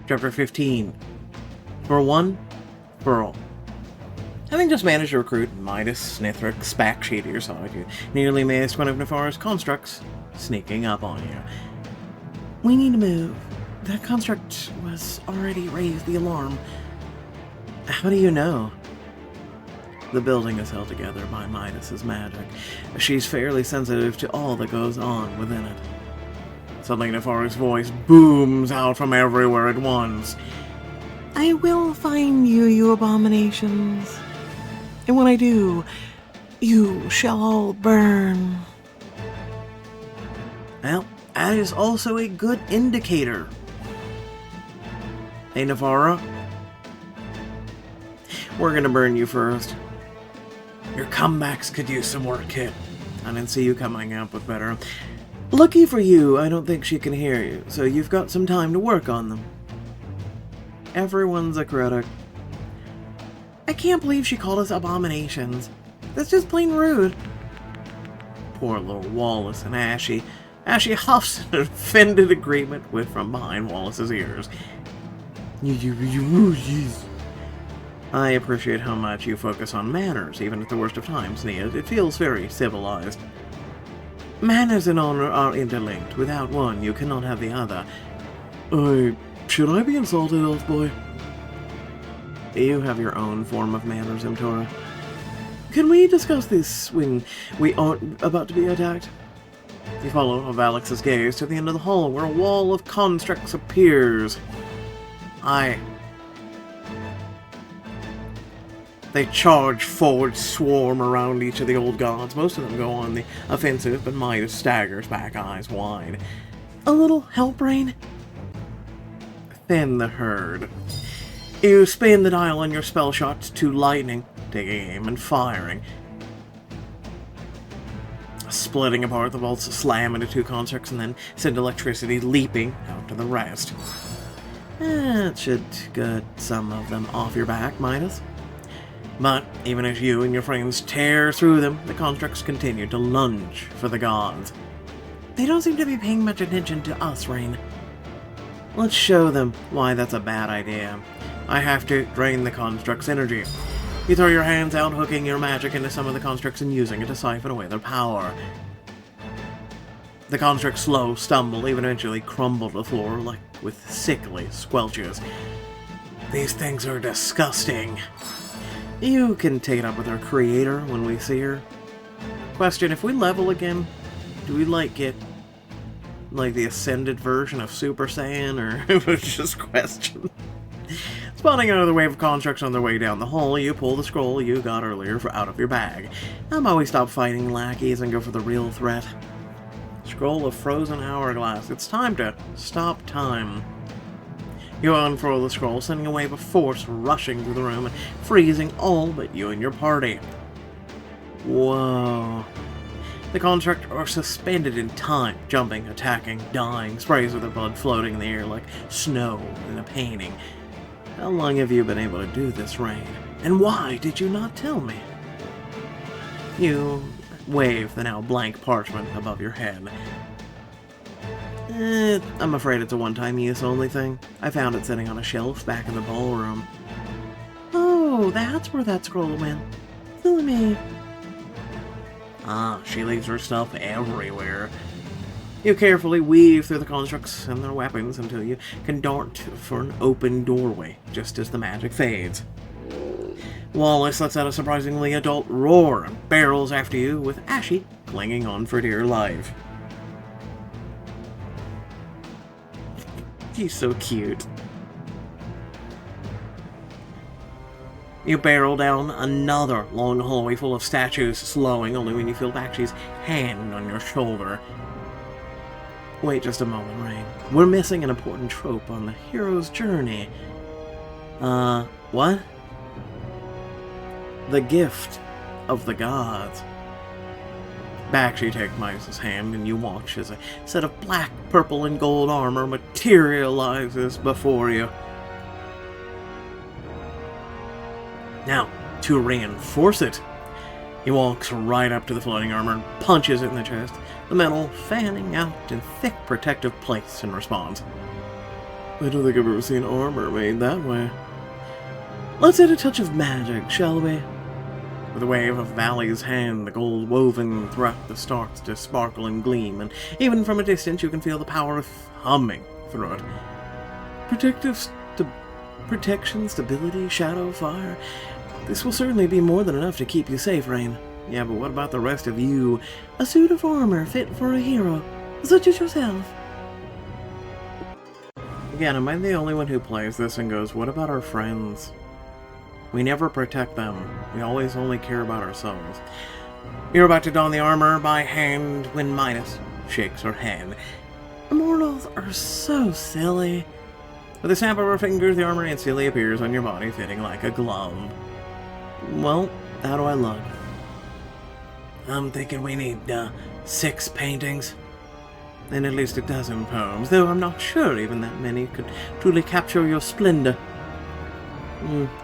Chapter 15. For one, for all. Having just managed to recruit Midas, Snithric, Spacksheet to your side, you nearly missed one of Nifara's constructs sneaking up on you. We need to move. That construct was already raised the alarm. How do you know? The building is held together by Midas's magic. She's fairly sensitive to all that goes on within it. Suddenly Nifara's voice booms out from everywhere at once. I will find you, you abominations. And when I do, you shall all burn. Well, that is also a good indicator. Hey, Nifara. We're gonna burn you first. Your comebacks could use some work, kid. I didn't see you coming up with better. Lucky for you, I don't think she can hear you, so you've got some time to work on them. Everyone's a critic. I can't believe she called us abominations. That's just plain rude. Poor little Wallace and Ashy. Ashy huffs an offended agreement with from behind Wallace's ears. I appreciate how much you focus on manners, even at the worst of times, Nia. It feels very civilized. Manners and honor are interlinked. Without one, you cannot have the other. Should I be insulted, Elf Boy? You have your own form of manners, Imtora. Can we discuss this when we aren't about to be attacked? You follow Valix's gaze to the end of the hall, where a wall of constructs appears. They charge forward, swarm around each of the old gods. Most of them go on the offensive, but Midas staggers back, eyes wide. A little help, Rain? Thin the herd. You spin the dial on your spell shots to lightning, taking aim and firing. Splitting apart, the bolts slam into two constructs and then send electricity leaping out to the rest. That should get some of them off your back, Midas. But even as you and your friends tear through them, the constructs continue to lunge for the gods. They don't seem to be paying much attention to us, Rain. Let's show them why that's a bad idea. I have to drain the construct's energy. You throw your hands out, hooking your magic into some of the constructs and using it to siphon away their power. The constructs slow, stumble, even eventually crumble to the floor like with sickly squelches. These things are disgusting. You can take it up with our creator when we see her. Question, if we level again, do we get the ascended version of Super Saiyan, or it was just question? Spotting another wave of constructs on their way down the hall, you pull the scroll you got earlier out of your bag. How about we stop fighting lackeys and go for the real threat? Scroll of Frozen Hourglass. It's time to stop time. You unfurl the scroll, sending a wave of force rushing through the room and freezing all but you and your party. Whoa. The construct are suspended in time, jumping, attacking, dying, sprays of their blood floating in the air like snow in a painting. How long have you been able to do this, Rain? And why did you not tell me? You wave the now blank parchment above your head. I'm afraid it's a one-time use only thing. I found it sitting on a shelf back in the ballroom. Oh, that's where that scroll went. Silly me. She leaves her stuff everywhere. You carefully weave through the constructs and their weapons until you can dart for an open doorway, just as the magic fades. Wallace lets out a surprisingly adult roar and barrels after you, with Ashy clinging on for dear life. He's so cute. You barrel down another long hallway full of statues, slowing only when you feel Bakshi's hand on your shoulder. Wait just a moment, Rain. We're missing an important trope on the hero's journey. What? The gift of the gods. Bakshi takes Midas' hand, and you watch as a set of black, purple, and gold armor materializes before you. Now, to reinforce it, he walks right up to the floating armor and punches it in the chest, the metal fanning out in thick protective plates in response. I don't think I've ever seen armor made that way. Let's add a touch of magic, shall we? With a wave of Valley's hand, the gold woven thread starts to sparkle and gleam, and even from a distance you can feel the power of humming through it. Protection, stability, shadow, fire. This will certainly be more than enough to keep you safe, Rain. Yeah, but what about the rest of you? A suit of armor fit for a hero, such as yourself. Again, am I the only one who plays this and goes, what about our friends? We never protect them. We always only care about ourselves. You're about to don the armor by hand when Midas shakes her head. Immortals are so silly. With a snap of her fingers, the armor instantly appears on your body, fitting like a glove. Well, how do I look? I'm thinking we need 6 paintings. And at least a dozen poems, though I'm not sure even that many could truly capture your splendor.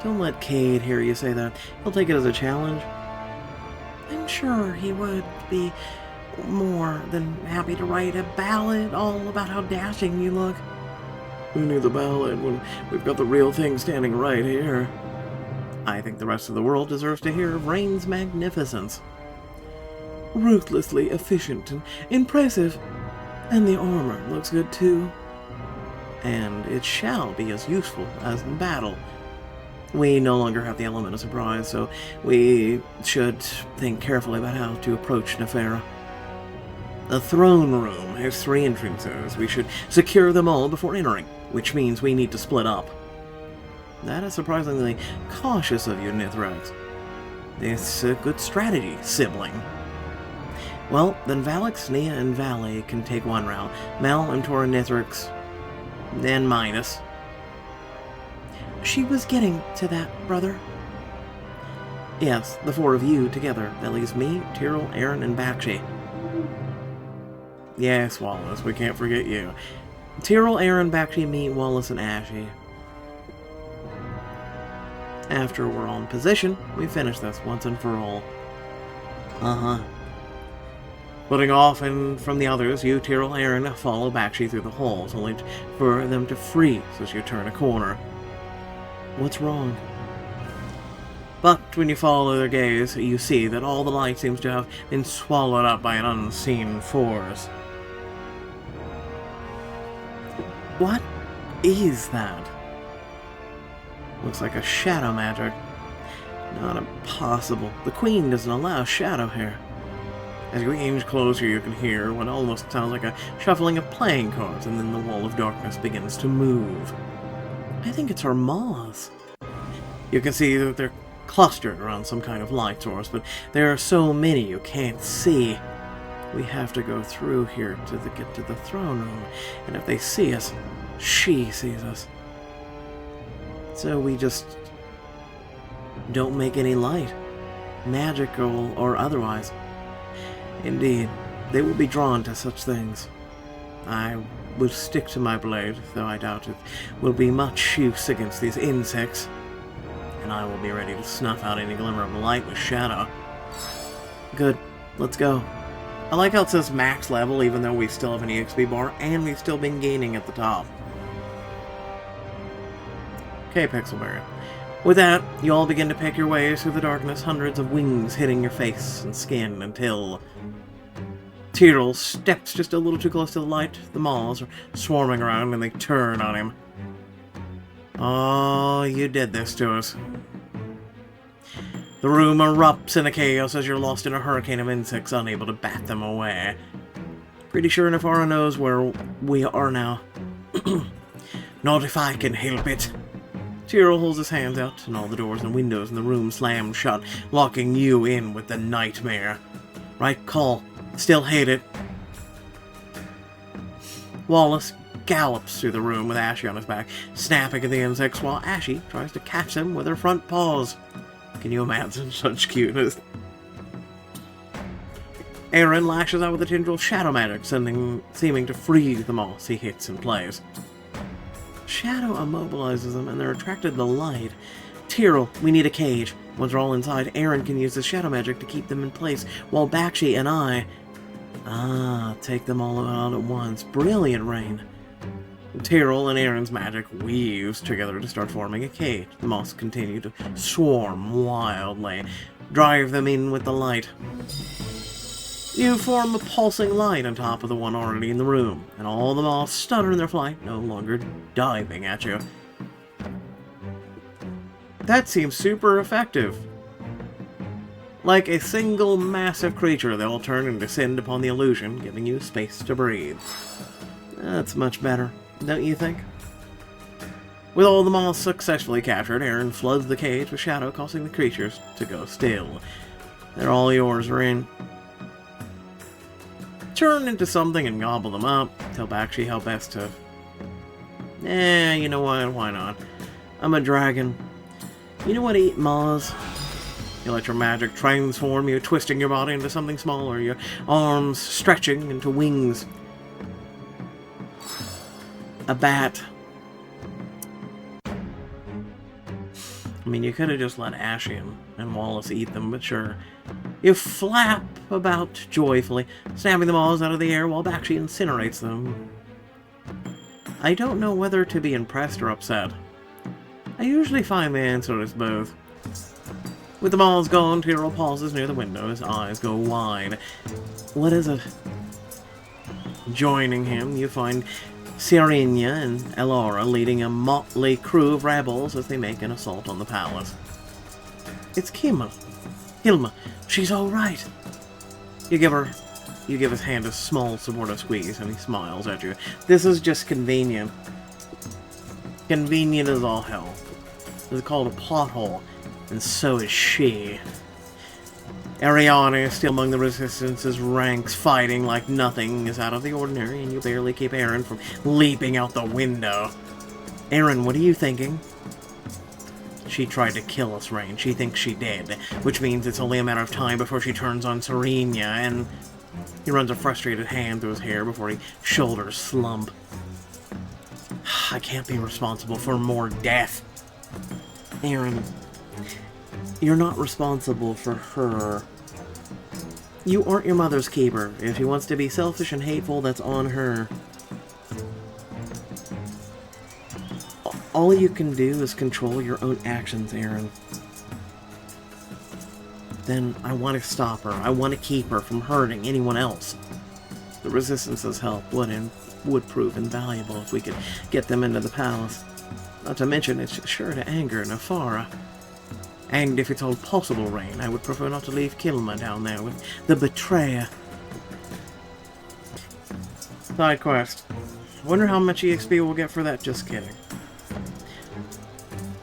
Don't let Cade hear you say that. He'll take it as a challenge. I'm sure he would be more than happy to write a ballad all about how dashing you look. Who needs a ballad when we've got the real thing standing right here? I think the rest of the world deserves to hear of Rain's magnificence. Ruthlessly efficient and impressive. And the armor looks good too. And it shall be as useful as in battle. We no longer have the element of surprise, so we should think carefully about how to approach Nifara. The throne room has 3 entrances. We should secure them all before entering, which means we need to split up. That is surprisingly cautious of you, Nithrax. It's a good strategy, sibling. Well, then Valix, Nia, and Valley can take one route. Mel, Amtora, Nithrax, and Midas. She was getting to that, brother. Yes, the 4 of you together. That leaves me, Tyrell, Aaron, and Bakshi. Yes, Wallace, we can't forget you. Tyrell, Aaron, Bakshi, me, Wallace, and Ashy. After we're all in position, we finish this once and for all. Putting off and from the others, you, Tyrell, Aaron, follow Bakshi through the halls, only for them to freeze as you turn a corner. What's wrong? But when you follow their gaze, you see that all the light seems to have been swallowed up by an unseen force. What is that? Looks like a shadow magic. Not impossible. The Queen doesn't allow shadow here. As you inch closer, you can hear what almost sounds like a shuffling of playing cards, and then the wall of darkness begins to move. I think it's her maws. You can see that they're clustered around some kind of light source, but there are so many you can't see. We have to go through here to get to the throne room, and if they see us, she sees us. So we just don't make any light, magical or otherwise. Indeed, they will be drawn to such things. I will stick to my blade, though I doubt it will be much use against these insects. And I will be ready to snuff out any glimmer of light with shadow. Good, let's go. I like how it says max level, even though we still have an EXP bar, and we've still been gaining at the top. Okay, Pixelberry. With that, you all begin to pick your ways through the darkness, hundreds of wings hitting your face and skin until Tyrell steps just a little too close to the light. The maws are swarming around and they turn on him. Oh, you did this to us. The room erupts in a chaos as you're lost in a hurricane of insects, unable to bat them away. Pretty sure Nifara knows where we are now. Not if I can help it. Tyrell holds his hands out, and all the doors and windows in the room slam shut, locking you in with the nightmare. Right call. Still hate it. Wallace gallops through the room with Ashy on his back, snapping at the insects while Ashy tries to catch them with her front paws. Can you imagine such cuteness? Aaron lashes out with a tendril of shadow magic, seeming to freeze the moss he hits and plays. Shadow immobilizes them, and they're attracted to the light. Tyrell, we need a cage. Once they're all inside, Aaron can use the shadow magic to keep them in place, while Bakshi and I... take them all out at once. Brilliant, Rain. Tyrrell and Aaron's magic weaves together to start forming a cage. The moths continue to swarm wildly. Drive them in with the light. You form a pulsing light on top of the one already in the room, and all the moths stutter in their flight, no longer diving at you. That seems super effective. Like a single massive creature, they will turn and descend upon the illusion, giving you space to breathe. That's much better, don't you think? With all the moths successfully captured, Aaron floods the cage with shadow, causing the creatures to go still. They're all yours, Rain. Turn into something and gobble them up. Tell Bakshi how best to... you know what? Why not? I'm a dragon. You know what to eat, Maz? You let your magic transform you, twisting your body into something smaller, your arms stretching into wings. A bat. I mean, you could have just let Ashy and Wallace eat them, but sure. You flap about joyfully, snapping the balls out of the air while Bakshi incinerates them. I don't know whether to be impressed or upset. I usually find the answer is both. With the balls gone, Tyrrell pauses near the window, his eyes go wide. What is it? Joining him, you find Serenia and Elora leading a motley crew of rebels as they make an assault on the palace. It's Hilma, she's all right. You give his hand a small supportive squeeze, and he smiles at you. This is just convenient. Convenient as all hell. This is called a plot hole, and so is she. Ariana is still among the Resistance's ranks, fighting like nothing is out of the ordinary, and you barely keep Aaron from leaping out the window. Aaron, what are you thinking? She tried to kill us, Rain. She thinks she did, which means it's only a matter of time before she turns on Serenia, and... He runs a frustrated hand through his hair before his shoulders slump. I can't be responsible for more death. Aaron, you're not responsible for her. You aren't your mother's keeper. If she wants to be selfish and hateful, that's on her. All you can do is control your own actions, Aaron. Then I want to stop her. I want to keep her from hurting anyone else. The Resistance's help would prove invaluable if we could get them into the palace. Not to mention, it's sure to anger Nifara. And if it's all possible, Rain, I would prefer not to leave Kilma down there with the betrayer. Side quest. Wonder how much EXP we'll get for that, just kidding.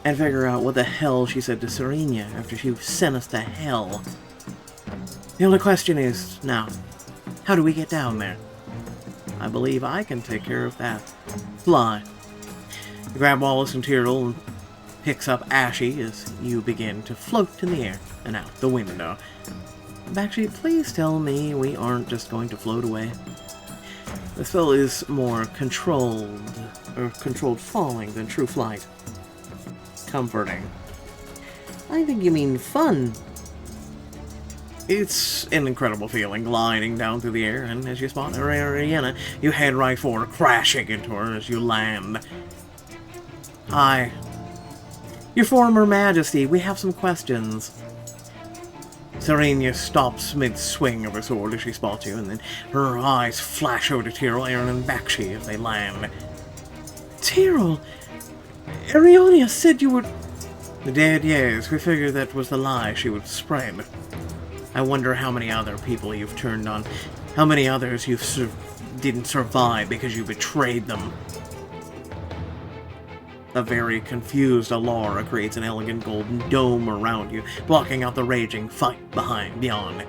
And figure out what the hell she said to Serenia after she sent us to hell. The only question is, now, how do we get down there? I believe I can take care of that. Fly. You grab Wallace and Tyrrell and picks up Ashy as you begin to float in the air and out the window. Actually, please tell me we aren't just going to float away. The spell is more controlled falling than true flight. Comforting. I think you mean fun. It's an incredible feeling, gliding down through the air, and as you spot Ariana, you head right for her, crashing into her as you land. Hi. Your former majesty, we have some questions. Serenia stops mid-swing of her sword as she spots you, and then her eyes flash over to Tyrrell, Aaron, and Bakshi as they land. Tyrrell! Ariana said you were... Dead, yes. We figured that was the lie she would spread. I wonder how many other people you've turned on. How many others you didn't survive because you betrayed them. A very confused Alara creates an elegant golden dome around you, blocking out the raging fight beyond.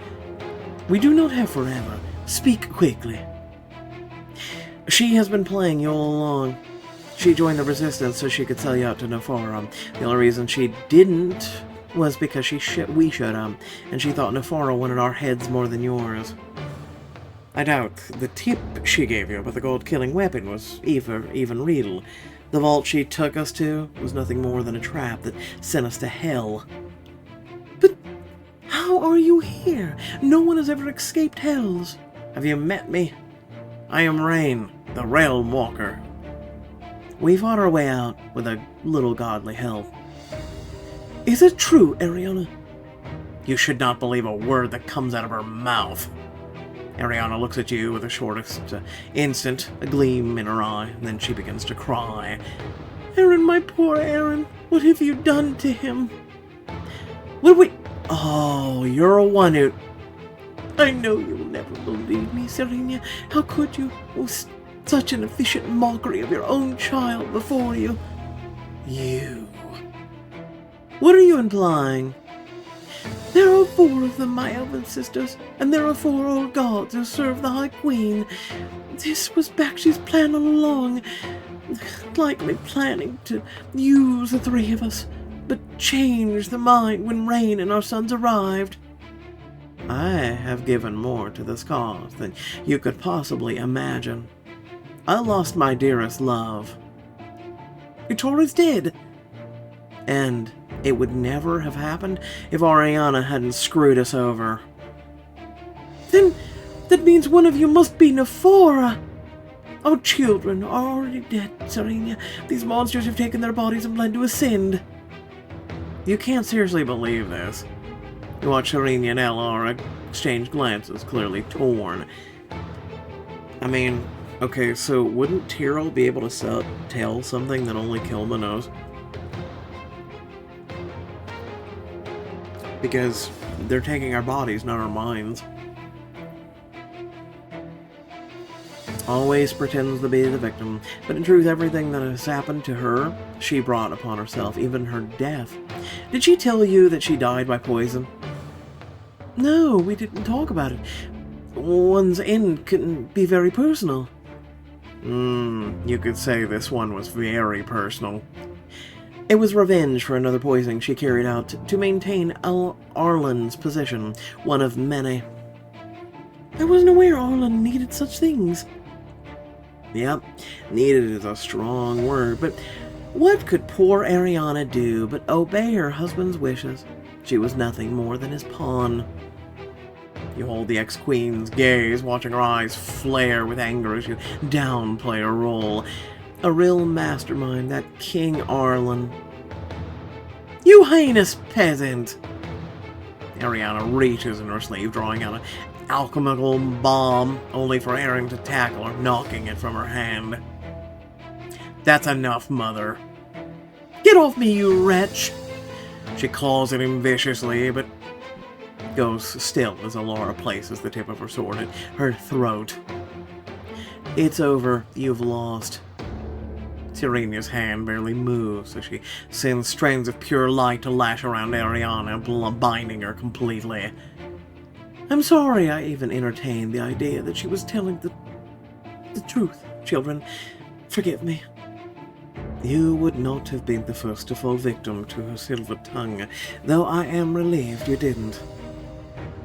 We do not have forever. Speak quickly. She has been playing you all along. She joined the Resistance so she could sell you out to Nifara. The only reason she didn't was because we should, and she thought Nifara wanted our heads more than yours. I doubt the tip she gave you about the gold-killing weapon was even real. The vault she took us to was nothing more than a trap that sent us to hell. But how are you here? No one has ever escaped hells. Have you met me? I am Rain, the Realm Walker. We fought our way out with a little godly help. Is it true, Ariana? You should not believe a word that comes out of her mouth. Ariana looks at you with the shortest instant, a gleam in her eye, and then she begins to cry. Aaron, my poor Aaron, what have you done to him? What we... Oh, you're a one-oot. I know you'll never believe me, Serena. How could you? Oh, such an efficient mockery of your own child before you. You. What are you implying? There are 4 of them, my elven sisters, and there are 4 old gods who serve the High Queen. This was Bakshi's plan all along, likely planning to use the 3 of us, but change the mind when Rain and our sons arrived. I have given more to this cause than you could possibly imagine. I lost my dearest love. Itora's dead. And it would never have happened if Ariana hadn't screwed us over. Then that means one of you must be Nifara. Our children are already dead, Serena. These monsters have taken their bodies and plan to ascend. You can't seriously believe this. You watch Serena and Elara exchange glances, clearly torn. I mean, okay, so wouldn't Tyrell be able to tell something that only Kilma knows? Because they're taking our bodies, not our minds. Always pretends to be the victim, but in truth everything that has happened to her, she brought upon herself, even her death. Did she tell you that she died by poison? No, we didn't talk about it. One's end can be very personal. You could say this one was very personal. It was revenge for another poisoning she carried out to maintain Arlen's position, one of many. I wasn't aware Arlen needed such things. Yep, needed is a strong word, but what could poor Ariana do but obey her husband's wishes? She was nothing more than his pawn. You hold the ex-queen's gaze, watching her eyes flare with anger as you downplay her role. A real mastermind, that King Arlen. You heinous peasant! Ariana reaches in her sleeve, drawing out an alchemical bomb, only for Aaron to tackle her, knocking it from her hand. That's enough, Mother. Get off me, you wretch! She calls at him viciously, but goes still as Elara places the tip of her sword at her throat. It's over. You've lost. Serena's hand barely moves as she sends strands of pure light to lash around Ariana, binding her completely. I'm sorry I even entertained the idea that she was telling the truth, children. Forgive me. You would not have been the first to fall victim to her silver tongue, though I am relieved you didn't.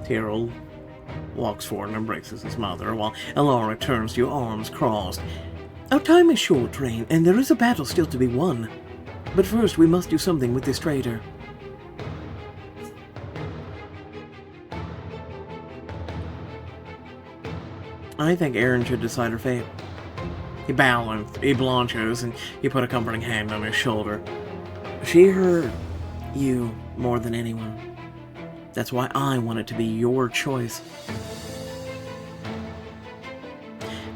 Tyrell walks forward and embraces his mother, while Elara turns to you, arms crossed. Our time is short, Rain, and there is a battle still to be won. But first we must do something with this traitor. I think Aaron should decide her fate. He blanches, and you put a comforting hand on his shoulder. She hurt you more than anyone. That's why I want it to be your choice.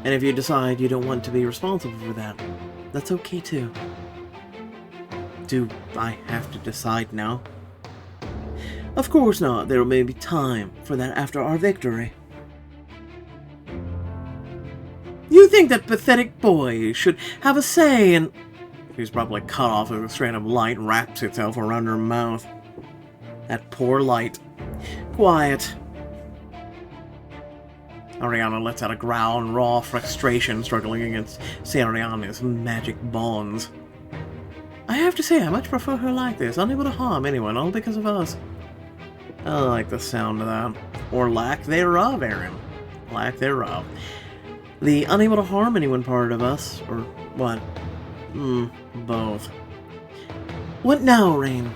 And if you decide you don't want to be responsible for that, that's okay too. Do I have to decide now? Of course not. There may be time for that after our victory. You think that pathetic boy should have a say in... She's probably cut off as a strand of light wraps itself around her mouth. That poor light. Quiet. Ariana lets out a growl in raw frustration, struggling against Seriana's magic bonds. I have to say, I much prefer her like this, unable to harm anyone, all because of us. I like the sound of that. Or lack thereof, Aaron. Lack thereof. The unable to harm anyone part of us, or what? Both. What now, Rain?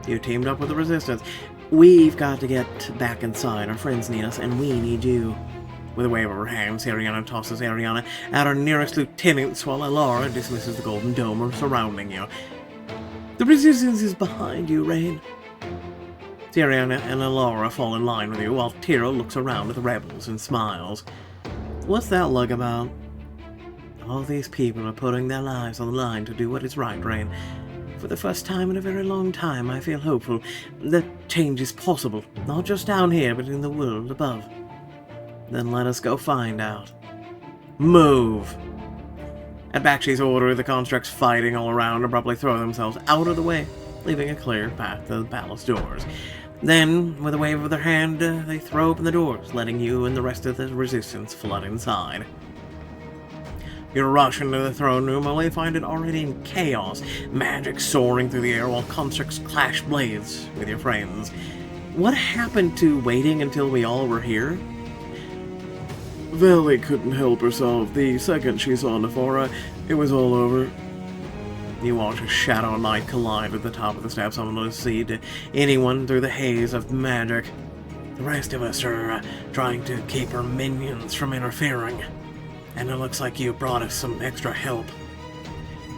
You teamed up with the Resistance. We've got to get back inside. Our friends need us, and we need you. With a wave of her hand, Siriana tosses Ariana at her nearest lieutenant, while Alara dismisses the golden dome surrounding you. The resistance is behind you, Rain. Siriana and Alara fall in line with you, while Tiro looks around at the rebels and smiles. What's that look about? All these people are putting their lives on the line to do what is right, Rain. For the first time in a very long time, I feel hopeful that change is possible, not just down here, but in the world above. Then let us go find out. Move! At Bakshi's order, the constructs fighting all around abruptly throw themselves out of the way, leaving a clear path to the palace doors. Then, with a wave of their hand, they throw open the doors, letting you and the rest of the resistance flood inside. You rush into the throne room, only find it already in chaos, magic soaring through the air while constructs clash blades with your friends. What happened to waiting until we all were here? Valley couldn't help herself. The second she saw Nifara, it was all over. You watch a shadow knight collide at the top of the steps, unable to see to anyone through the haze of magic. The rest of us are trying to keep our minions from interfering. And it looks like you brought us some extra help.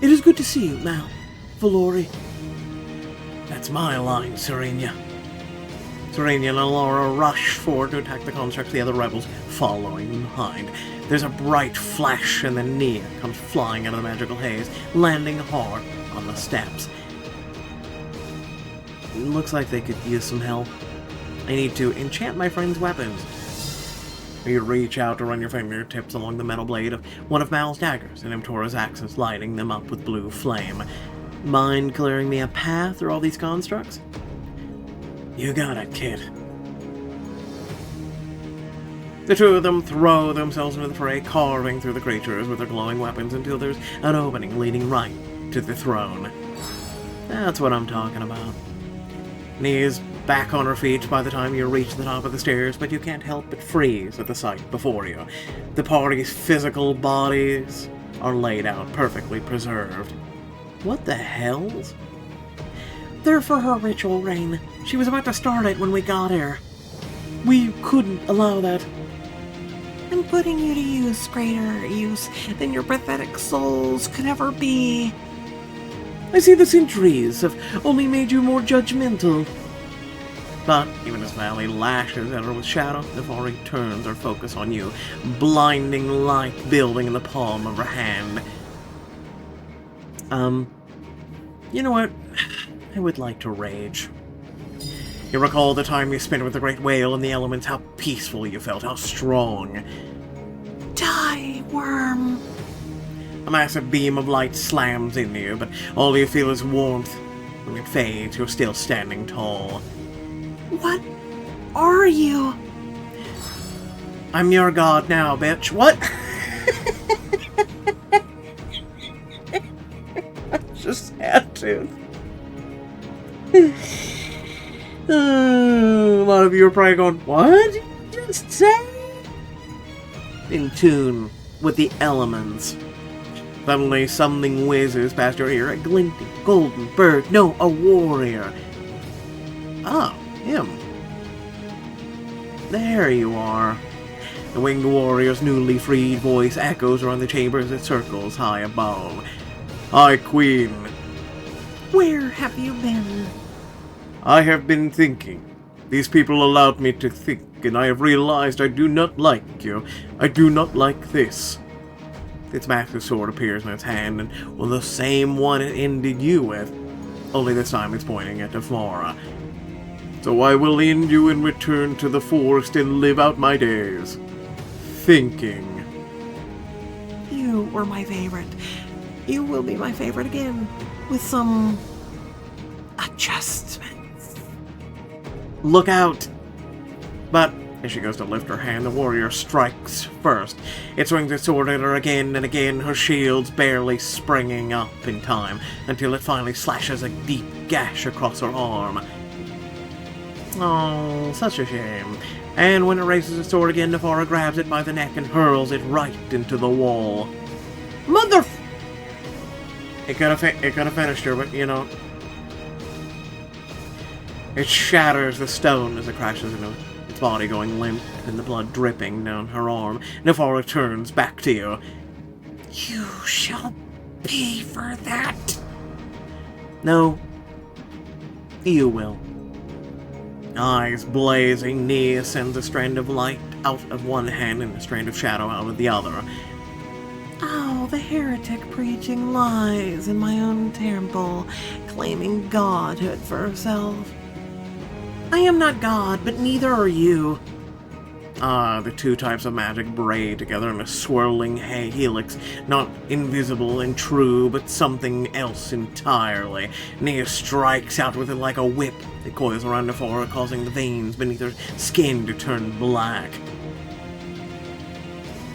It is good to see you, Mal. Valori. That's my line, Serenia. Serenia and Alara rush forward to attack the constructs, the other rebels following behind. There's a bright flash, and then Nia comes flying out of the magical haze, landing hard on the steps. It looks like they could use some help. I need to enchant my friend's weapons. You reach out to run your fingertips along the metal blade of one of Mal's daggers, and Imtora's axes, lighting them up with blue flame. Mind clearing me a path through all these constructs? You got it, kid. The two of them throw themselves into the fray, carving through the creatures with their glowing weapons until there's an opening leading right to the throne. That's what I'm talking about. Nia's back on her feet by the time you reach the top of the stairs, but you can't help but freeze at the sight before you. The party's physical bodies are laid out, perfectly preserved. What the hells? They're for her ritual, Rain. She was about to start it when we got here. We couldn't allow that. I'm putting you to use, greater use than your pathetic souls could ever be. I see the centuries have only made you more judgmental. But even as Valley lashes at her with shadow, Nifara turns her focus on you, blinding light building in the palm of her hand. You know what? I would like to rage. You recall the time you spent with the great whale in the elements, how peaceful you felt, how strong. Die, worm! A massive beam of light slams into you, but all you feel is warmth. When it fades, you're still standing tall. What are you? I'm your god now, bitch. What? I just had to. A lot of you are probably going, what did you just say? In tune with the elements. Suddenly something whizzes past your ear, a glinting golden bird. No, a warrior. Oh, him. There you are. The winged warrior's newly freed voice echoes around the chamber as it circles high above. High Queen. Where have you been? I have been thinking. These people allowed me to think, and I have realized I do not like you. I do not like this. Its massive sword appears in its hand, and well, the same one it ended you with. Only this time it's pointing at Nifara. So I will end you and return to the forest and live out my days. Thinking. You were my favorite. You will be my favorite again. With some adjustments. Look out! But as she goes to lift her hand, the warrior strikes first. It swings its sword at her again and again, her shields barely springing up in time, until it finally slashes a deep gash across her arm. Oh, such a shame. And when it raises its sword again, Nifara grabs it by the neck and hurls it right into the wall. Mother... It could have finished her, but, you know... It shatters the stone as it crashes into its body going limp and the blood dripping down her arm, Nifara turns back to you. You shall pay for that. No, you will. Eyes blazing, Nia sends a strand of light out of one hand and a strand of shadow out of the other. Oh, the heretic preaching lies in my own temple, claiming godhood for herself. I am not God, but neither are you. The two types of magic braid together in a swirling helix, not invisible and true, but something else entirely. Nia strikes out with it like a whip. It coils around Nifara, causing the veins beneath her skin to turn black.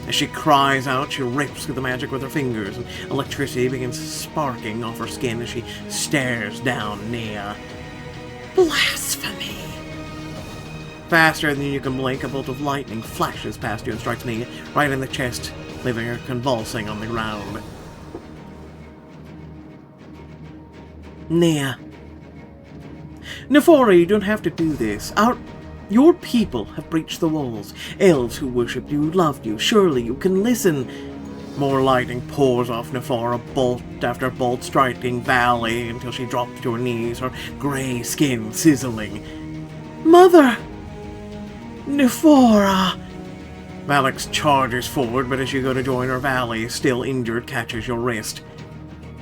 As she cries out, she rips through the magic with her fingers, and electricity begins sparking off her skin as she stares down Nia. Blasphemy! Faster than you can blink, a bolt of lightning flashes past you and strikes Nia right in the chest, leaving her convulsing on the ground. Nia. Nifara, you don't have to do this. Your people have breached the walls. Elves who worshipped you, loved you. Surely you can listen. More lightning pours off Nifara, bolt after bolt, striking Valley until she drops to her knees, her grey skin sizzling. Mother! Nifara! Valix charges forward, but as you go to join her, Valley, still injured, catches your wrist.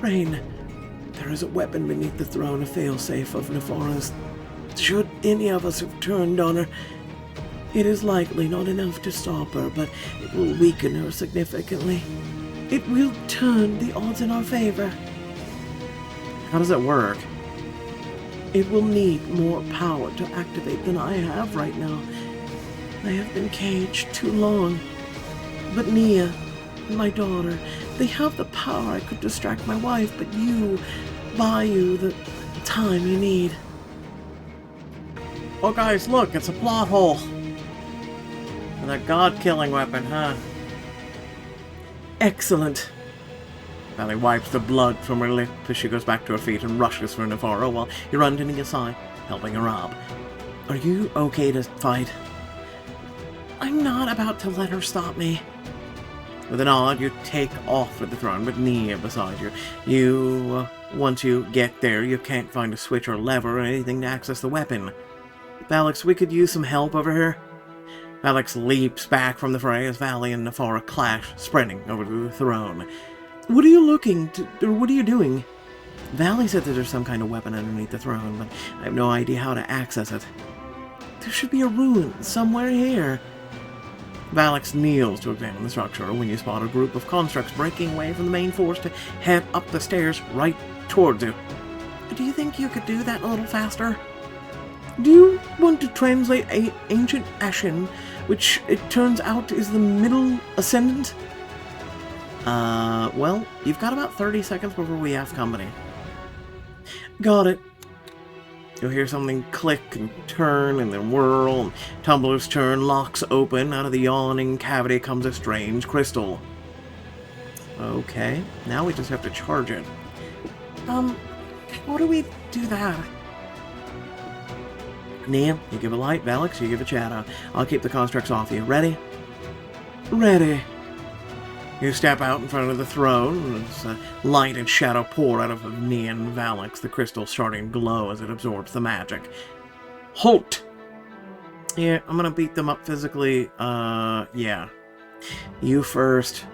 Rain, there is a weapon beneath the throne, a failsafe of Nifara's. Should any of us have turned on her, it is likely not enough to stop her, but it will weaken her significantly. It will turn the odds in our favor. How does it work? It will need more power to activate than I have right now. I have been caged too long. But Nia and my daughter, they have the power. I could distract my wife, but buy you the time you need. Oh guys, look, it's a plot hole. And a god-killing weapon, huh? Excellent. Valley wipes the blood from her lip as she goes back to her feet and rushes for Nifara while you run to Nia's side, helping her up. Are you okay to fight? I'm not about to let her stop me. With a nod, you take off with the throne, with Nia beside you. Once you get there, you can't find a switch or lever or anything to access the weapon. Valix, we could use some help over here. Valix leaps back from the fray as Valley and Nifara clash, sprinting over to the throne. What are you looking to, or what are you doing? Valley said that there's some kind of weapon underneath the throne, but I have no idea how to access it. There should be a ruin somewhere here. Valix kneels to examine the structure when you spot a group of constructs breaking away from the main force to head up the stairs right towards you. Do you think you could do that a little faster? Do you want to translate ancient Ashen, which it turns out is the middle ascendant? Well, you've got about 30 seconds before we have company. Got it. You'll hear something click and turn and then whirl, and Tumbler's turn locks open. Out of the yawning cavity comes a strange crystal. Okay, now we just have to charge it. How do we do that? Nia, you give a light, Valix, you give a shadow. I'll keep the constructs off you. Ready? Ready. You step out in front of the throne, and as light and shadow pour out of Nia and Valix, the crystal starting to glow as it absorbs the magic. Halt! Yeah, I'm gonna beat them up physically. Yeah. You first.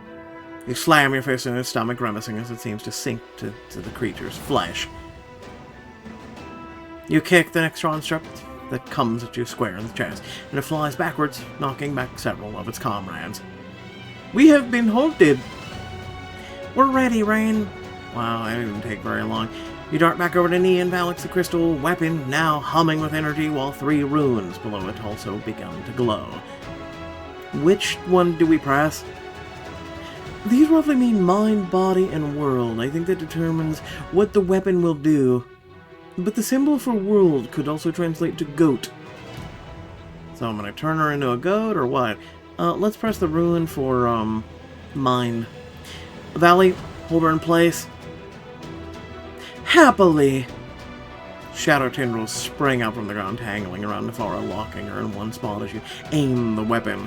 You slam your fist in his stomach, grimacing as it seems to sink to the creature's flesh. You kick the next construct that comes at you square in the chest, and it flies backwards, knocking back several of its comrades. We have been halted. We're ready, Rain. Wow, that didn't take very long. You dart back over to Nia and Valix, the crystal weapon now humming with energy, while 3 runes below it also begun to glow. Which one do we press? These roughly mean mind, body, and world. I think that determines what the weapon will do. But the symbol for world could also translate to goat. So I'm going to turn her into a goat, or what? Let's press the rune for, mind. Valley, hold her in place. Happily. Shadow tendrils spring up from the ground, tangling around Nifara, locking her in one spot as you aim the weapon.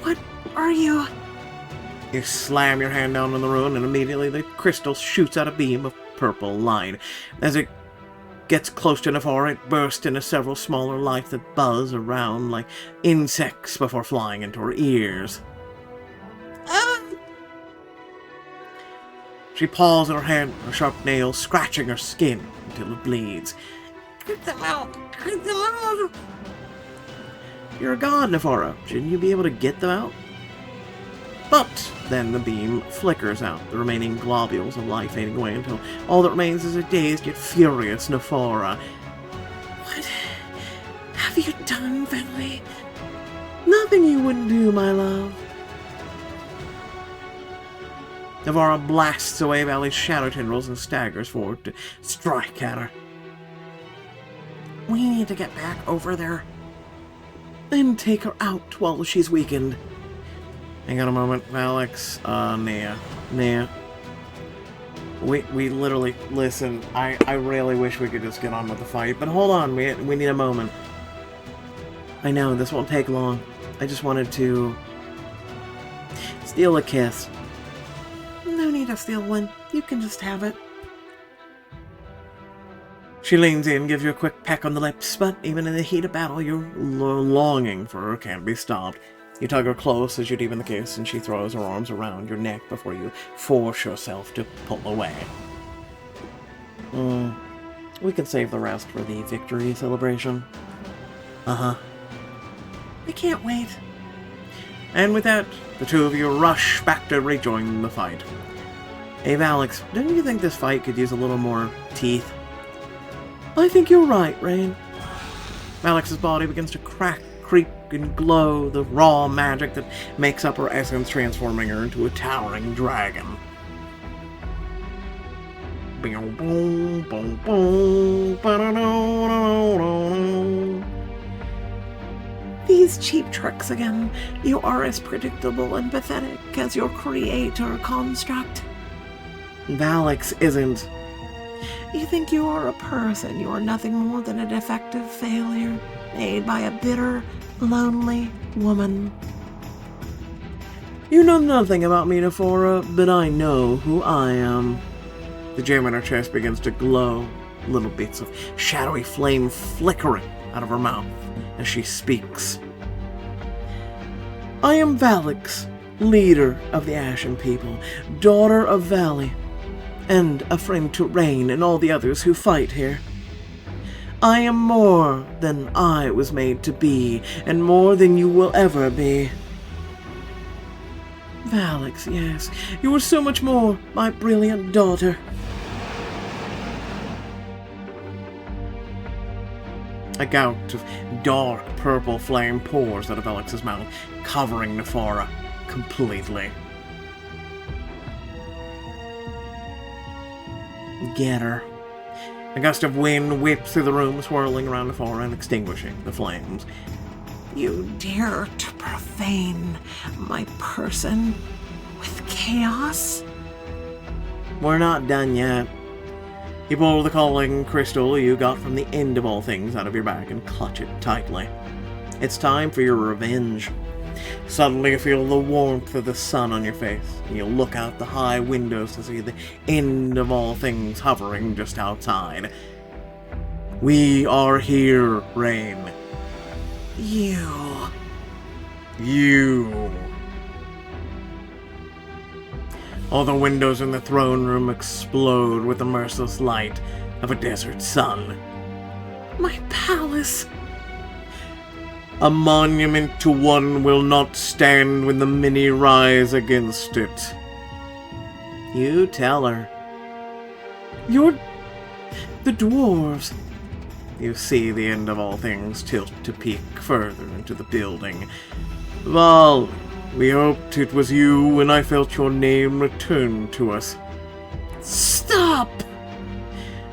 What are you? You slam your hand down on the rune, and immediately the crystal shoots out a beam of purple light. As it gets close to Nifara, it bursts into several smaller lights that buzz around like insects before flying into her ears. She paws at her hand, her sharp nails scratching her skin until it bleeds. Get them out! Get them out! You're a god, Nifara. Shouldn't you be able to get them out? But then the beam flickers out, the remaining globules of light fading away until all that remains is a dazed yet furious Nifara. What have you done, Finley? Nothing you wouldn't do, my love. Nifara blasts away Valley's shadow tendrils and staggers forward to strike at her. We need to get back over there. And take her out while she's weakened. Hang on a moment, Alex, Nia. We literally, listen, I really wish we could just get on with the fight, but hold on, we need a moment. I know, this won't take long. I just wanted to steal a kiss. No need to steal one. You can just have it. She leans in, gives you a quick peck on the lips, but even in the heat of battle, your longing for her can't be stopped. You tug her close as you deepen the kiss, and she throws her arms around your neck before you force yourself to pull away. We can save the rest for the victory celebration. I can't wait. And with that, the two of you rush back to rejoin the fight. Hey, Alex, don't you think this fight could use a little more teeth? I think you're right, Rain. Alex's body begins to crack, creak, and glow, the raw magic that makes up her essence, transforming her into a towering dragon. These cheap tricks again. You are as predictable and pathetic as your creator construct. Alex isn't. You think you are a person. You are nothing more than a defective failure made by a bitter, lonely woman. You know nothing about me, Nifara, but I know who I am. The gem in her chest begins to glow, little bits of shadowy flame flickering out of her mouth as she speaks. I am Valix, leader of the Ashen People, daughter of Valley, and a friend to Rain and all the others who fight here. I am more than I was made to be, and more than you will ever be. Valix, yes, you are so much more, my brilliant daughter. A gout of dark purple flame pours out of Alex's mouth, covering Nifara completely. Get her. A gust of wind whips through the room, swirling around Nifara and extinguishing the flames. You dare to profane my person with chaos? We're not done yet. You pull the calling crystal you got from the end of all things out of your bag and clutch it tightly. It's time for your revenge. Suddenly you feel the warmth of the sun on your face, and you look out the high windows to see the end of all things hovering just outside. We are here, Rain. You. All the windows in the throne room explode with the merciless light of a desert sun. My palace. A monument to one will not stand when the many rise against it. You tell her. You're the dwarves. You see the end of all things tilt to peek further into the building. Val, we hoped it was you when I felt your name return to us. Stop!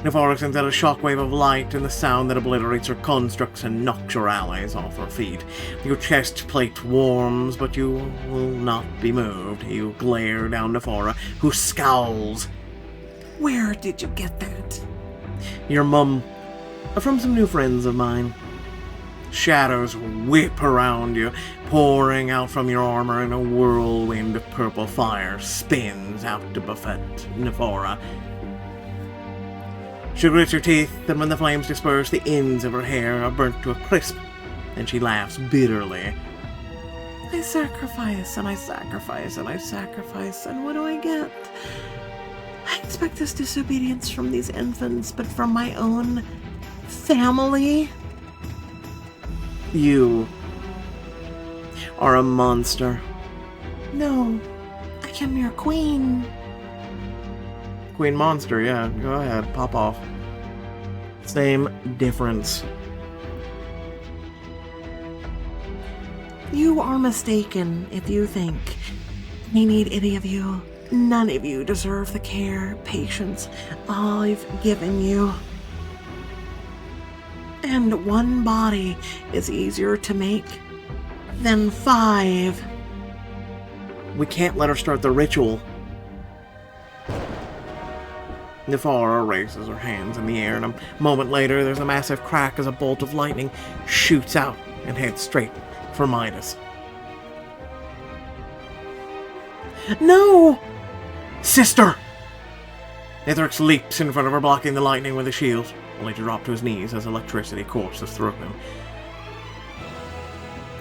Nifara sends out a shockwave of light and the sound that obliterates her constructs and knocks your allies off her feet. Your chest plate warms, but you will not be moved. You glare down Nifara, who scowls. Where did you get that? Your mum From some new friends of mine. Shadows whip around you, pouring out from your armor, and a whirlwind of purple fire spins out to buffet Nifara. She grits her teeth, and when the flames disperse, the ends of her hair are burnt to a crisp, and she laughs bitterly. I sacrifice, and I sacrifice, and I sacrifice, and what do I get? I expect this disobedience from these infants, but from my own family? You are a monster. No, I am your queen. Queen monster, yeah, go ahead, pop off. Same difference. You are mistaken if you think I need any of you. None of you deserve the care, patience I've given you. And one body is easier to make than 5. We can't let her start the ritual. Nifara raises her hands in the air, and a moment later there's a massive crack as a bolt of lightning shoots out and heads straight for Midas. No! Sister! Nithrix leaps in front of her, blocking the lightning with a shield, only to drop to his knees as electricity courses through him.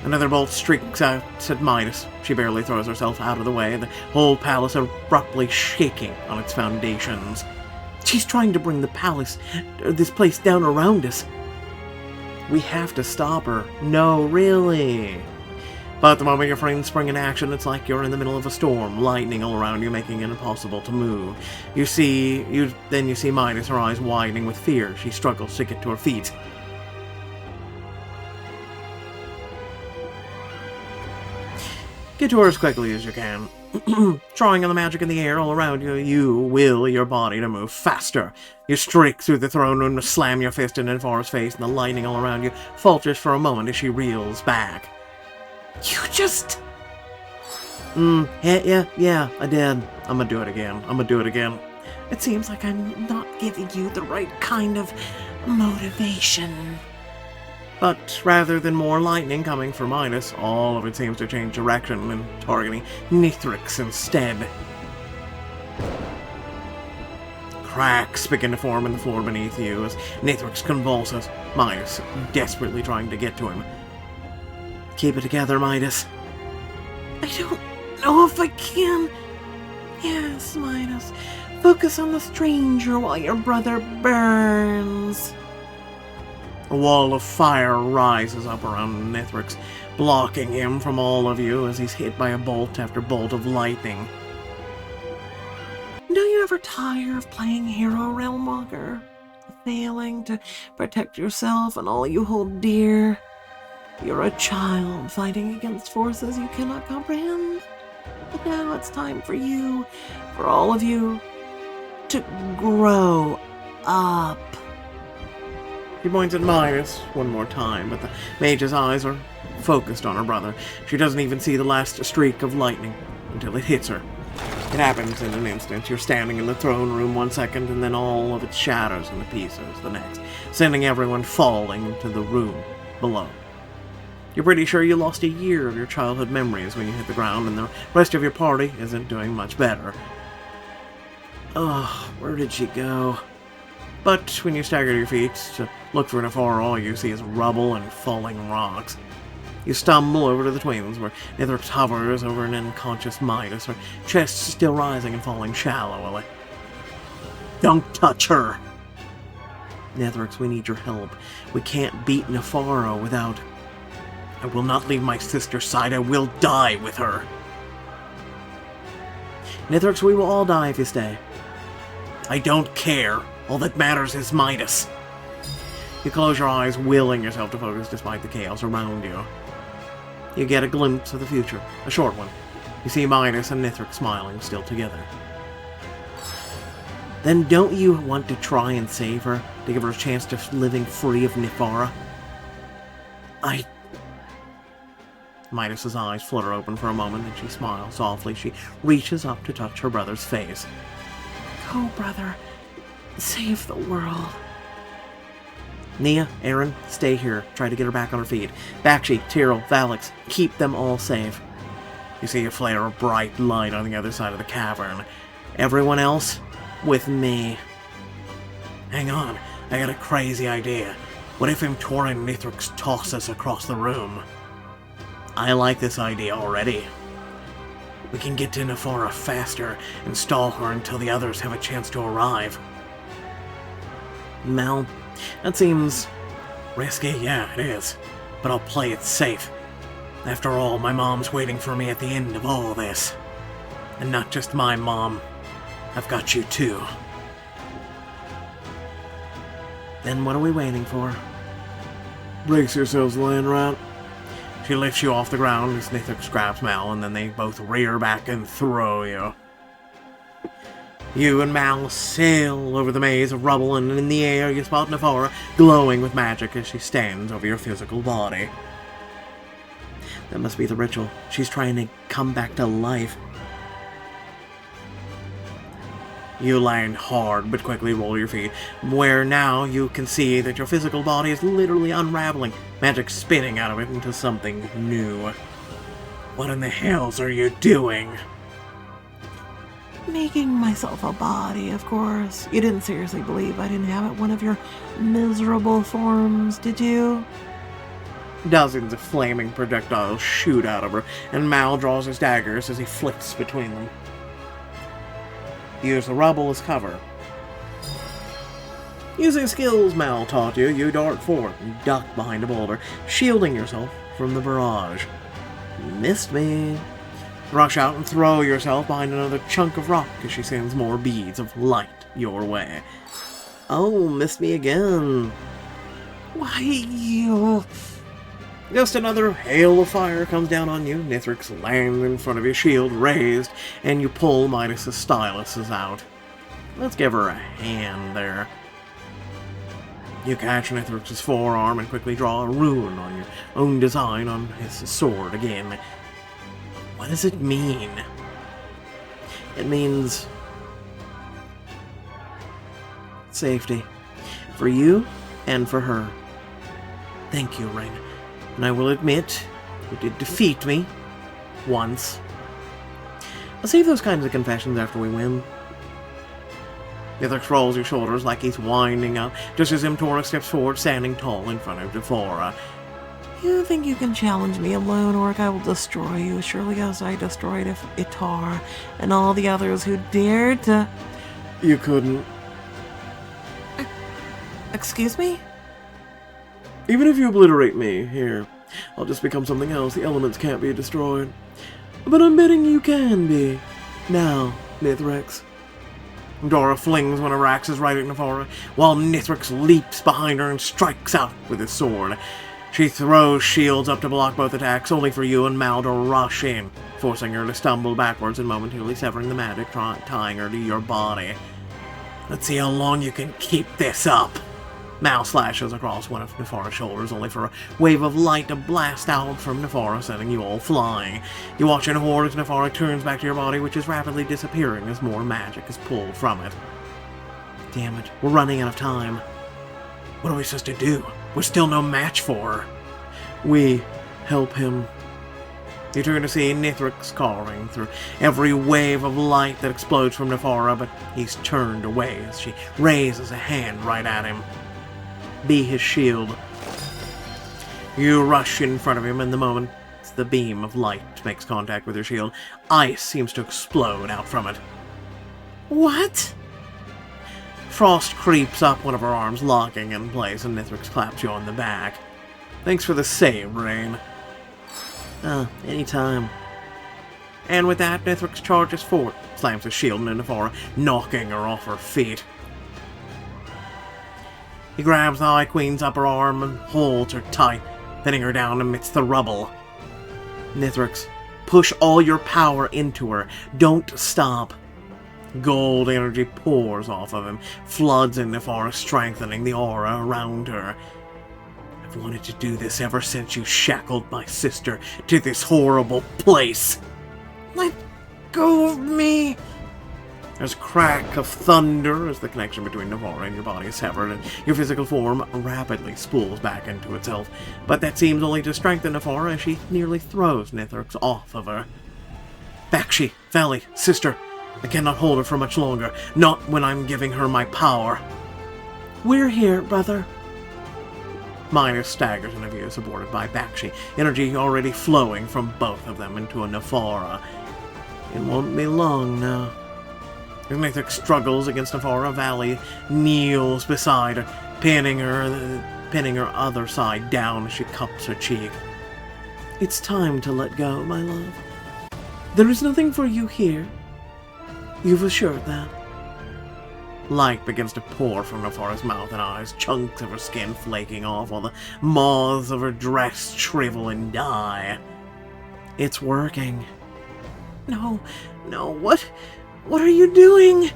Another bolt streaks out at Midas. She barely throws herself out of the way, the whole palace abruptly shaking on its foundations. She's trying to bring the palace, this place down around us. We have to stop her. No, really. But the moment your friends spring into action, it's like you're in the middle of a storm, lightning all around you, making it impossible to move. You see Midas, her eyes widening with fear. She struggles to get to her feet. Get to her as quickly as you can. Drawing on the magic in the air all around you, you will your body to move faster. You streak through the throne room to slam your fist in Nifara's face, and the lightning all around you falters for a moment as she reels back. You just... Yeah, I did. I'm gonna do it again. It seems like I'm not giving you the right kind of motivation. But rather than more lightning coming from Midas, all of it seems to change direction and targeting Nithrix instead. Cracks begin to form in the floor beneath you as Nithrix convulses, Midas desperately trying to get to him. Keep it together, Midas. I don't know if I can. Yes, Midas. Focus on the stranger while your brother burns. A wall of fire rises up around Nithrix, blocking him from all of you as he's hit by a bolt after bolt of lightning. Don't you ever tire of playing hero, Realmwalker? Failing to protect yourself and all you hold dear? You're a child fighting against forces you cannot comprehend. But now it's time for you, for all of you, to grow up. She points at Midas one more time, but the mage's eyes are focused on her brother. She doesn't even see the last streak of lightning until it hits her. It happens in an instant. You're standing in the throne room 1 second, and then all of it shatters into pieces the next, sending everyone falling into the room below. You're pretty sure you lost a year of your childhood memories when you hit the ground, and the rest of your party isn't doing much better. Oh, where did she go? But when you stagger to your feet to look for Nifara, all you see is rubble and falling rocks. You stumble over to the twins, where Nithrix hovers over an unconscious Midas, her chest still rising and falling shallowly. Don't touch her! Nithrix, we need your help. We can't beat Nifara without... I will not leave my sister's side. I will die with her. Nithrix, we will all die if you stay. I don't care. All that matters is Midas. You close your eyes, willing yourself to focus despite the chaos around you. You get a glimpse of the future, a short one. You see Midas and Nithrix smiling, still together. Then don't you want to try and save her, to give her a chance to living free of Nifara? Midas's eyes flutter open for a moment, and she smiles softly. She reaches up to touch her brother's face. Go, brother. Save the world. Nia, Aaron, stay here. Try to get her back on her feet. Bakshi, Tyrell, Valix, keep them all safe. You see a flare of bright light on the other side of the cavern. Everyone else, with me. Hang on, I got a crazy idea. What if Imtora and Nithrix toss us across the room? I like this idea already. We can get to Nifara faster and stall her until the others have a chance to arrive. Mal, that seems risky, yeah, it is. But I'll play it safe. After all, my mom's waiting for me at the end of all this. And not just my mom. I've got you too. Then what are we waiting for? Brace yourselves, Landrat. She lifts you off the ground as Nithrix grabs Mal, and then they both rear back and throw you. You and Mal sail over the maze of rubble, and in the air you spot Nifara glowing with magic as she stands over your physical body. That must be the ritual. She's trying to come back to life. You land hard, but quickly roll your feet, where now you can see that your physical body is literally unraveling, magic spitting out of it into something new. What in the hells are you doing? Making myself a body, of course. You didn't seriously believe I'd inhabit one of your miserable forms, did you? Dozens of flaming projectiles shoot out of her, and Mal draws his daggers as he flicks between them. Use the rubble as cover. Using skills Mal taught you, you dart forward and duck behind a boulder, shielding yourself from the barrage. You missed me. Rush out and throw yourself behind another chunk of rock as she sends more beads of light your way. Oh, missed me again. Why, you... Just another hail of fire comes down on you. Nithrix lands in front of your shield, raised, and you pull Midas's styluses out. Let's give her a hand there. You catch Nithrix's forearm and quickly draw a rune on your own design on his sword again. What does it mean? It means safety. For you and for her. Thank you, Rain. And I will admit, you did defeat me. Once. I'll save those kinds of confessions after we win. Nithrix rolls your shoulders like he's winding up, just as Imtora steps forward, standing tall in front of Nifara. You think you can challenge me alone, Orc? I will destroy you, surely as I destroyed Itar and all the others who dared to... You couldn't. Excuse me? Even if you obliterate me, here, I'll just become something else. The elements can't be destroyed. But I'm betting you can be. Now, Nithrix. Dora flings one of Rax's right at Nifara, while Nithrix leaps behind her and strikes out with his sword. She throws shields up to block both attacks, only for you and Mal to rush in, forcing her to stumble backwards and momentarily severing the magic, tying her to your body. Let's see how long you can keep this up. Mal slashes across one of Nifara's shoulders, only for a wave of light to blast out from Nifara, sending you all flying. You watch in horror as Nifara turns back to your body, which is rapidly disappearing as more magic is pulled from it. Damn it, we're running out of time. What are we supposed to do? We're still no match for her. We help him. You turn to see Nithrix carving through every wave of light that explodes from Nifara, but he's turned away as she raises a hand right at him. Be his shield. You rush in front of him, and the moment the beam of light makes contact with your shield, ice seems to explode out from it. What? Frost creeps up one of her arms, locking in place, and Nithrix claps you on the back. Thanks for the save, Rain. Anytime. And with that, Nithrix charges forward, slams his shield into Nifara, knocking her off her feet. He grabs the High Queen's upper arm and holds her tight, pinning her down amidst the rubble. Nithrix, push all your power into her. Don't stop. Gold energy pours off of him, floods in Nifara, strengthening the aura around her. I've wanted to do this ever since you shackled my sister to this horrible place. Let go of me! There's a crack of thunder as the connection between Nifara and your body is severed, and your physical form rapidly spools back into itself. But that seems only to strengthen Nifara as she nearly throws Nithrix off of her. Bakshi, Valley, sister, I cannot hold her for much longer, not when I'm giving her my power. We're here, brother. Midas staggers in a view supported by Bakshi, energy already flowing from both of them into a Nifara. It won't be long now. As Nithrix struggles against Nifara, Valley kneels beside her, pinning her other side down as she cups her cheek. It's time to let go, my love. There is nothing for you here. You've assured that. Light begins to pour from Nifara's mouth and eyes, chunks of her skin flaking off while the moths of her dress shrivel and die. It's working. No, what are you doing?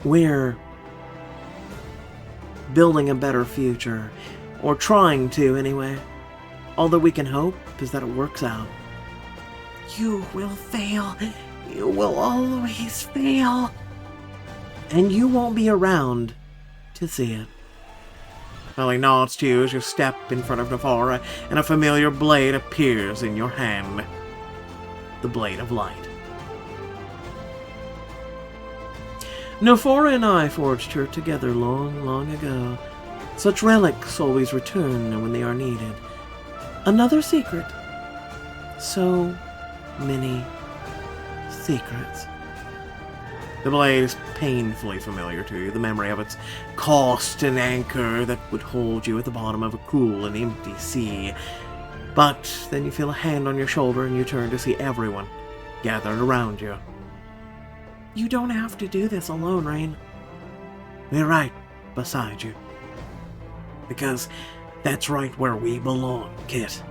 We're building a better future. Or trying to, anyway. All that we can hope is that it works out. You will fail. You will always fail. And you won't be around to see it. Valley nods to you as you step in front of Nifara, and a familiar blade appears in your hand. The Blade of Light. Nifara and I forged her together long, long ago. Such relics always return when they are needed. Another secret. So many secrets. The blade is painfully familiar to you, the memory of its cost and anchor that would hold you at the bottom of a cruel and empty sea. But then you feel a hand on your shoulder and you turn to see everyone gathered around you. You don't have to do this alone, Rain. We're right beside you. Because that's right where we belong, Kit.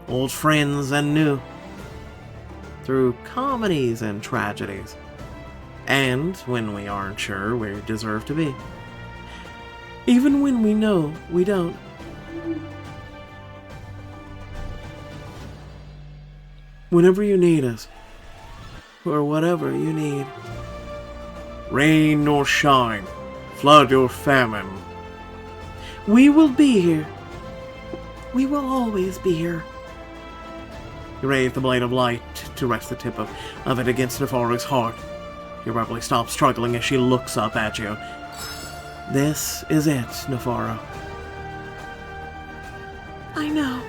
Old friends and new. Through comedies and tragedies. And when we aren't sure we deserve to be. Even when we know we don't. Whenever you need us. Or whatever you need. Rain nor shine, flood or famine. We will be here. We will always be here. You raise the Blade of Light to rest the tip of it against Nifara's heart. You abruptly stop struggling as she looks up at you. This is it, Nifara. I know.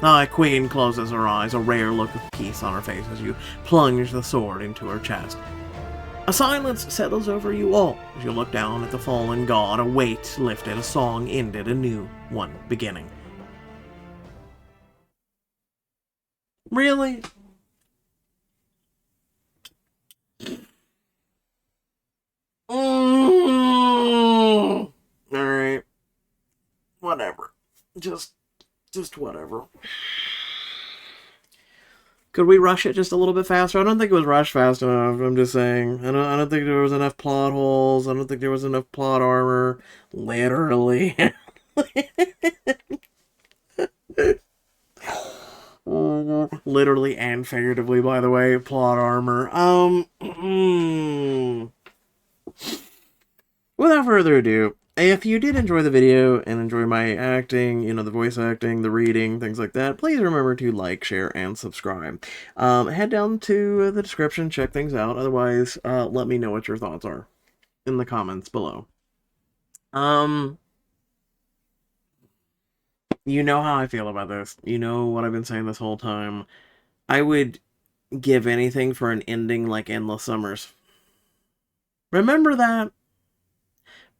The Queen closes her eyes, a rare look of peace on her face as you plunge the sword into her chest. A silence settles over you all as you look down at the fallen god, a weight lifted, a song ended, a new one beginning. Really? Alright. Whatever. Just whatever. Could we rush it just a little bit faster? I don't think it was rushed fast enough. I'm just saying. I don't think there was enough plot holes. I don't think there was enough plot armor. Literally. Literally and figuratively, by the way. Plot armor. Without further ado, if you did enjoy the video and enjoy my acting, you know, the voice acting, the reading, things like that, please remember to like, share, and subscribe. Head down to the description, check things out. Otherwise, let me know what your thoughts are in the comments below. You know how I feel about this. You know what I've been saying this whole time. I would give anything for an ending like Endless Summers. Remember that?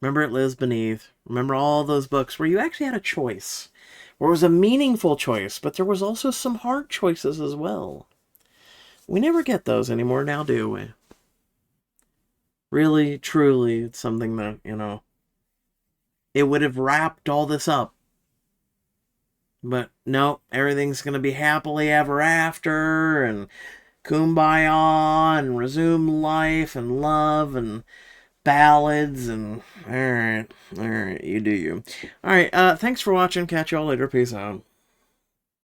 Remember It Lives Beneath. Remember all those books where you actually had a choice. Where it was a meaningful choice, but there was also some hard choices as well. We never get those anymore now, do we? Really, truly, it's something that, you know, it would have wrapped all this up. But no, everything's going to be happily ever after, and kumbaya, and resume life, and love, and ballads, and alright, you do you. Alright, thanks for watching, catch y'all later, peace out.